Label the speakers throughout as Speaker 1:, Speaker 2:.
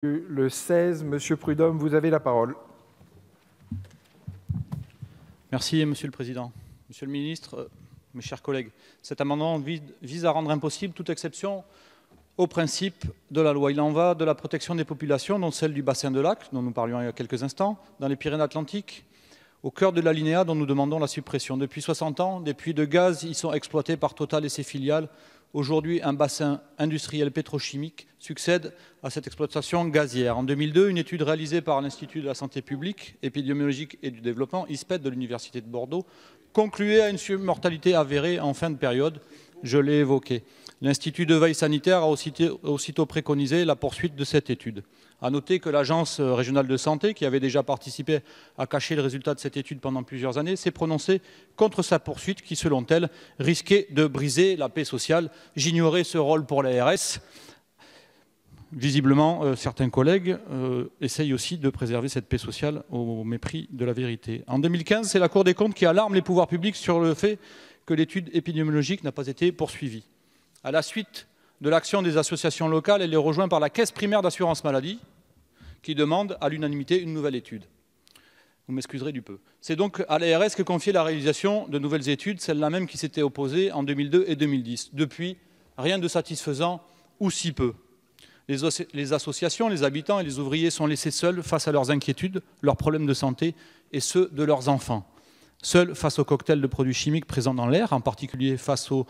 Speaker 1: Le 16, Monsieur Prudhomme, vous avez la parole.
Speaker 2: Merci, Monsieur le Président. Monsieur le Ministre, mes chers collègues, cet amendement vise à rendre impossible toute exception au principe de la loi. Il en va de la protection des populations, dont celle du bassin de lac, dont nous parlions il y a quelques instants, dans les Pyrénées-Atlantiques, au cœur de l'alinéa dont nous demandons la suppression. Depuis 60 ans, des puits de gaz y sont exploités par Total et ses filiales. Aujourd'hui, un bassin industriel pétrochimique succède à cette exploitation gazière. En 2002, une étude réalisée par l'Institut de la santé publique, épidémiologique et du développement, ISPED, de l'Université de Bordeaux, concluait à une surmortalité avérée en fin de période. Je l'ai évoqué. L'Institut de veille sanitaire a aussitôt préconisé la poursuite de cette étude. À noter que l'Agence régionale de santé, qui avait déjà participé à cacher le résultat de cette étude pendant plusieurs années, s'est prononcée contre sa poursuite qui, selon elle, risquait de briser la paix sociale. J'ignorais ce rôle pour l'ARS. Visiblement, certains collègues essayent aussi de préserver cette paix sociale au mépris de la vérité. En 2015, c'est la Cour des comptes qui alarme les pouvoirs publics sur le fait que l'étude épidémiologique n'a pas été poursuivie. À la suite de l'action des associations locales, elle est rejointe par la Caisse primaire d'assurance maladie qui demande à l'unanimité une nouvelle étude. Vous m'excuserez du peu. C'est donc à l'ARS que confier la réalisation de nouvelles études, celle-là même qui s'était opposée en 2002 et 2010. Depuis, rien de satisfaisant ou si peu. Les associations, les habitants et les ouvriers sont laissés seuls face à leurs inquiétudes, leurs problèmes de santé et ceux de leurs enfants. Seuls face au cocktail de produits chimiques présents dans l'air, en particulier face au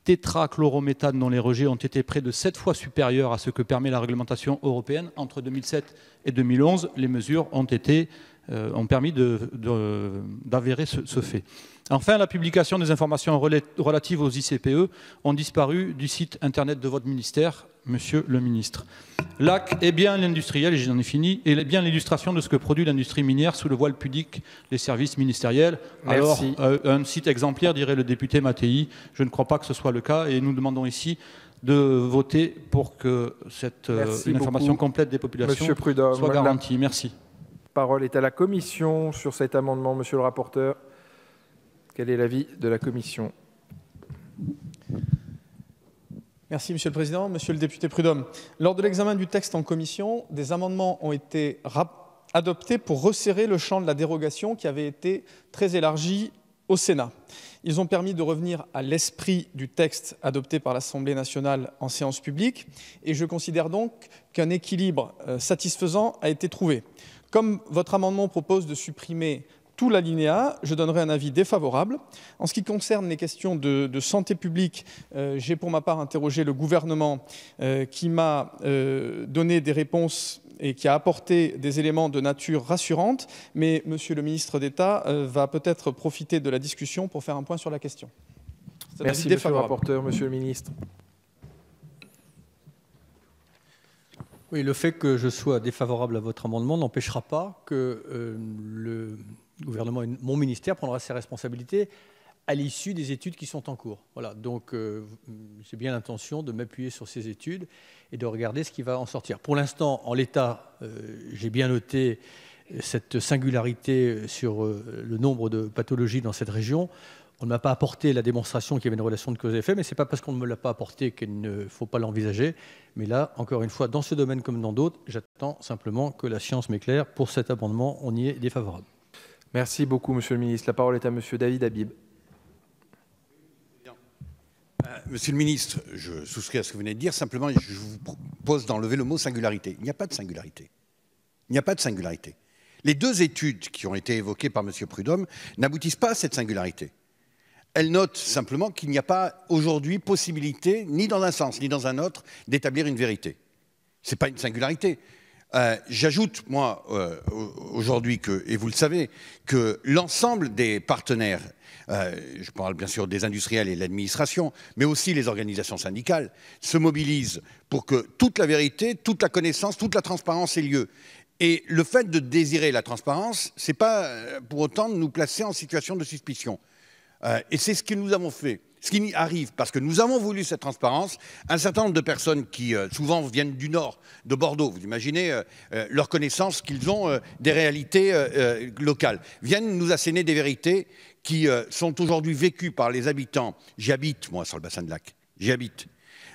Speaker 2: tétrachlorométhane dont les rejets ont été près de 7 fois supérieurs à ce que permet la réglementation européenne. Entre 2007 et 2011, les mesures ont permis d'avérer ce fait. Enfin, la publication des informations relatives aux ICPE ont disparu du site internet de votre ministère, Monsieur le Ministre. Lac est bien l'industriel, et j'en ai fini, et bien l'illustration de ce que produit l'industrie minière sous le voile pudique des services ministériels.
Speaker 1: Merci.
Speaker 2: Alors, un site exemplaire, dirait le député Mattei. Je ne crois pas que ce soit le cas, et nous demandons ici de voter pour que cette information complète des populations soit garantie. Merci.
Speaker 1: La parole est à la Commission sur cet amendement. Monsieur le rapporteur, quel est l'avis de la Commission ?
Speaker 3: Merci, Monsieur le Président. Monsieur le député Prudhomme, lors de l'examen du texte en commission, des amendements ont été adoptés pour resserrer le champ de la dérogation qui avait été très élargi au Sénat. Ils ont permis de revenir à l'esprit du texte adopté par l'Assemblée nationale en séance publique et je considère donc qu'un équilibre satisfaisant a été trouvé. Comme votre amendement propose de supprimer tout l'alinéa, je donnerai un avis défavorable. En ce qui concerne les questions de santé publique, j'ai pour ma part interrogé le gouvernement qui m'a donné des réponses et qui a apporté des éléments de nature rassurante, mais Monsieur le ministre d'État va peut-être profiter de la discussion pour faire un point sur la question.
Speaker 1: Merci, Monsieur le rapporteur. Monsieur le ministre.
Speaker 4: Oui, le fait que je sois défavorable à votre amendement n'empêchera pas que le gouvernement et mon ministère prendra ses responsabilités à l'issue des études qui sont en cours. Voilà, donc j'ai bien l'intention de m'appuyer sur ces études et de regarder ce qui va en sortir. Pour l'instant, en l'état, j'ai bien noté cette singularité sur le nombre de pathologies dans cette région. On ne m'a pas apporté la démonstration qu'il y avait une relation de cause à effet, mais ce n'est pas parce qu'on ne me l'a pas apporté qu'il ne faut pas l'envisager. Mais là, encore une fois, dans ce domaine comme dans d'autres, j'attends simplement que la science m'éclaire. Pour cet amendement, on y est défavorable.
Speaker 1: Merci beaucoup, Monsieur le ministre. La parole est à Monsieur David Habib.
Speaker 5: Monsieur le ministre, je souscris à ce que vous venez de dire. Simplement, je vous propose d'enlever le mot singularité. Il n'y a pas de singularité. Il n'y a pas de singularité. Les deux études qui ont été évoquées par Monsieur Prudhomme n'aboutissent pas à cette singularité. Elle note simplement qu'il n'y a pas aujourd'hui possibilité, ni dans un sens, ni dans un autre, d'établir une vérité. Ce n'est pas une singularité. J'ajoute, moi, aujourd'hui, et vous le savez, que l'ensemble des partenaires, je parle bien sûr des industriels et de l'administration, mais aussi les organisations syndicales, se mobilisent pour que toute la vérité, toute la connaissance, toute la transparence ait lieu. Et le fait de désirer la transparence, ce n'est pas pour autant de nous placer en situation de suspicion. Et c'est ce que nous avons fait. Ce qui arrive, parce que nous avons voulu cette transparence, un certain nombre de personnes qui souvent viennent du nord, de Bordeaux, vous imaginez leur connaissance qu'ils ont des réalités locales, viennent nous asséner des vérités qui sont aujourd'hui vécues par les habitants. J'y habite, moi, sur le bassin de lac. J'y habite.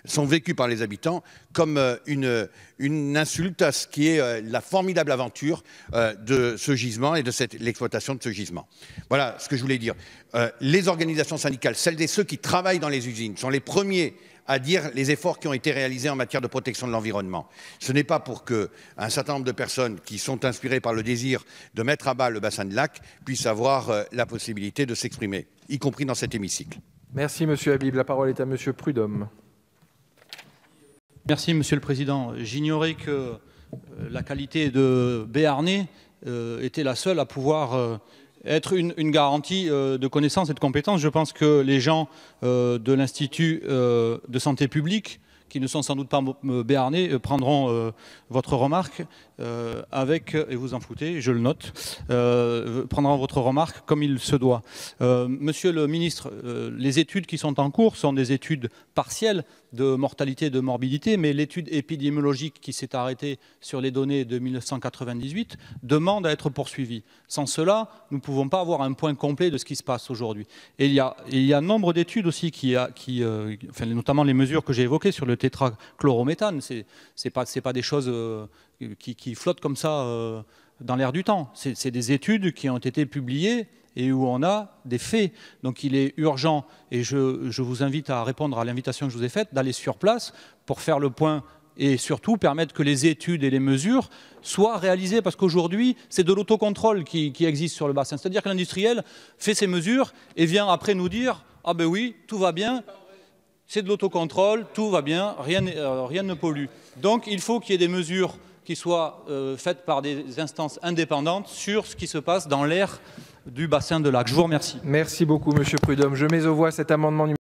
Speaker 5: sont vécues par les habitants comme une insulte à ce qui est la formidable aventure de ce gisement et de l'exploitation de ce gisement. Voilà ce que je voulais dire. Les organisations syndicales, celles et ceux qui travaillent dans les usines, sont les premiers à dire les efforts qui ont été réalisés en matière de protection de l'environnement. Ce n'est pas pour qu'un certain nombre de personnes qui sont inspirées par le désir de mettre à bas le bassin de Lac puissent avoir la possibilité de s'exprimer, y compris dans cet hémicycle.
Speaker 1: Merci Monsieur Habib. La parole est à Monsieur Prudhomme.
Speaker 2: Merci Monsieur le Président. J'ignorais que la qualité de béarnais était la seule à pouvoir être une garantie de connaissance et de compétence. Je pense que les gens de l'Institut de santé publique, qui ne sont sans doute pas béarnais, prendront votre remarque avec, et vous en foutez, je le note, prendront votre remarque comme il se doit. Monsieur le ministre, les études qui sont en cours sont des études partielles de mortalité et de morbidité, mais l'étude épidémiologique qui s'est arrêtée sur les données de 1998 demande à être poursuivie. Sans cela, nous ne pouvons pas avoir un point complet de ce qui se passe aujourd'hui. Et il y a nombre d'études aussi enfin, notamment les mesures que j'ai évoquées sur le tétrachlorométhane. C'est pas des choses qui flottent comme ça dans l'air du temps. C'est des études qui ont été publiées et où on a des faits. Donc il est urgent, et je vous invite à répondre à l'invitation que je vous ai faite, d'aller sur place pour faire le point et surtout permettre que les études et les mesures soient réalisées, parce qu'aujourd'hui, c'est de l'autocontrôle qui existe sur le bassin. C'est-à-dire que l'industriel fait ses mesures et vient après nous dire « Ah ben oui, tout va bien, c'est de l'autocontrôle, tout va bien, rien ne pollue ». Donc il faut qu'il y ait des mesures qui soient faites par des instances indépendantes sur ce qui se passe dans l'air du bassin de Lac. Je vous remercie.
Speaker 1: Merci beaucoup, Monsieur Prudhomme. Je mets aux voix cet amendement numéro